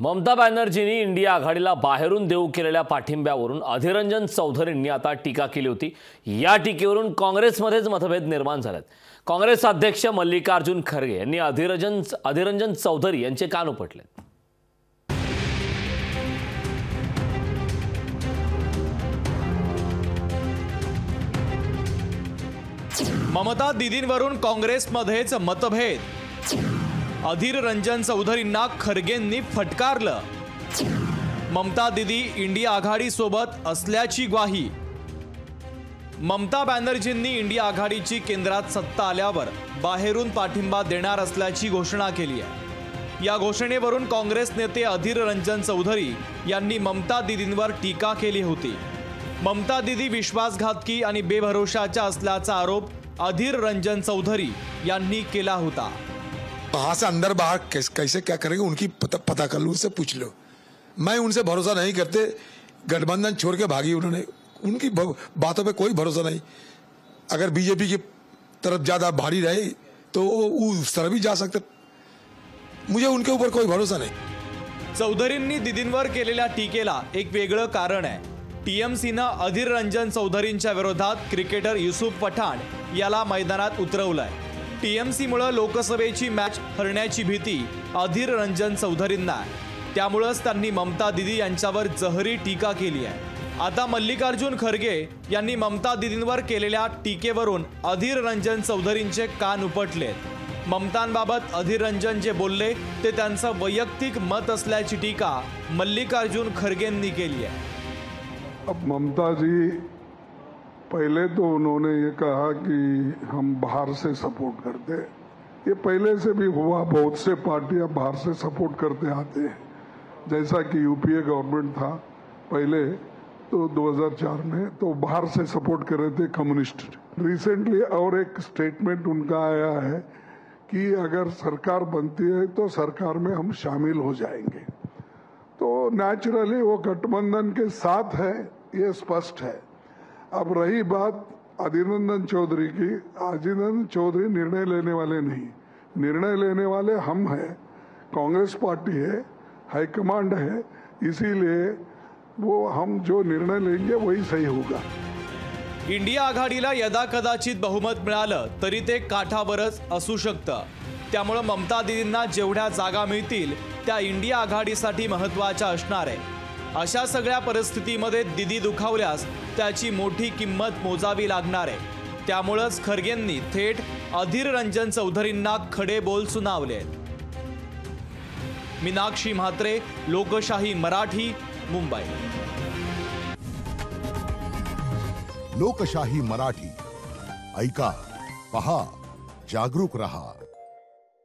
Mamata बॅनर्जींनी India आघाडीला बाहेरून देऊ केलेल्या पाठिंब्यावरून अधीररंजन चौधरींनी आता टीका केली होती। या टीकेवरून काँग्रेसमध्येच मतभेद निर्माण झालेत। काँग्रेस अध्यक्ष मल्लिकार्जुन खरगे यांनी अधीररंजन चौधरी यांचे कान उपटले। ममता दीदींवरून काँग्रेसमध्येच मतभेद। अधीररंजन चौधरींना खरगेंनी फटकारलं। ममता दीदी इंडिया आघाडीसोबत असल्याची ग्वाही। ममता बॅनर्जींनी इंडिया आघाडीची केंद्रात सत्ता आल्यावर बाहेरून पाठिंबा देणार असल्याची घोषणा केली आहे। या घोषणेवरून काँग्रेस नेते अधीररंजन चौधरी यांनी ममता दीदींवर टीका केली होती। ममता दीदी विश्वासघातकी आणि बेभरोशाच्या असल्याचा आरोप अधीररंजन चौधरी यांनी केला होता। वहां से अंदर बाहर कैसे क्या करेंगे उनकी पता कर लो, उनसे पूछ लो। मैं उनसे भरोसा नहीं करते, गठबंधन छोड़ के भागी उन्होंने, उनकी बातों पे कोई भरोसा नहीं। अगर बीजेपी की तरफ ज्यादा भारी रहे तो उस तरफ भी जा सकते, मुझे उनके ऊपर कोई भरोसा नहीं। चौधरींनी दीदींवर केलेल्या टीकेला एक वेगळं कारण आहे। टीएमसीनं अधीररंजन चौधरींच्या विरोधात क्रिकेटर युसुफ पठाण याला मैदानात उतरवलंय। टीएमसीमुळे लोकसभेची मॅच हरण्याची भीती अधीररंजन चौधरींना आहे। त्यामुळेच त्यांनी ममता दीदी यांच्यावर जहरी टीका केली आहे। आता मल्लिकार्जुन खरगे यांनी ममता दीदींवर केलेल्या टीकेवरून अधीररंजन चौधरींचे कान उपटलेत। ममतांबाबत अधीररंजन जे बोलले ते त्यांचं वैयक्तिक मत असल्याची टीका मल्लिकार्जुन खरगेंनी केली आहे। अब ममता जी पहले तो उन्होंने ये कहा कि हम बाहर से सपोर्ट करते, ये पहले से भी हुआ, बहुत से पार्टियां बाहर से सपोर्ट करते आते हैं। जैसा कि यूपीए गवर्नमेंट था पहले तो 2004 में तो बाहर से सपोर्ट कर रहे थे कम्युनिस्ट। रिसेंटली और एक स्टेटमेंट उनका आया है कि अगर सरकार बनती है तो सरकार में हम शामिल हो जाएंगे, तो नेचुरली वो गठबंधन के साथ है, ये स्पष्ट है। अब रही बात अधीररंजन चौधरी की, अधीररंजन चौधरी निर्णय लेने वाले नहीं, निर्णय लेने वाले हम हैं, कांग्रेस पार्टी है, हाईकमांड है, इसीलिए वो हम जो निर्णय लेंगे वही सही होगा। इंडिया आघाडीला यदाकदाचित बहुमत मिळालं तरी ते काठावरच असू शकतं। त्यामुळे ममता दीदींना जेवढ्या जागा मिळतील त्या इंडिया आघाडीसाठी महत्त्वाच्या असणार आहे। अशा सगळ्या परिस्थितीमध्ये दीदी दुखावल्यास त्याची मोठी किंमत मोजावी लागणार आहे। त्यामुळेच खरगेंनी थेट अधीररंजन चौधरींना खडे बोल सुनावले। मीनाक्षी म्हात्रे, लोकशाही मराठी, मुंबई। लोकशाही मराठी ऐका, पहा, जागरूक रहा।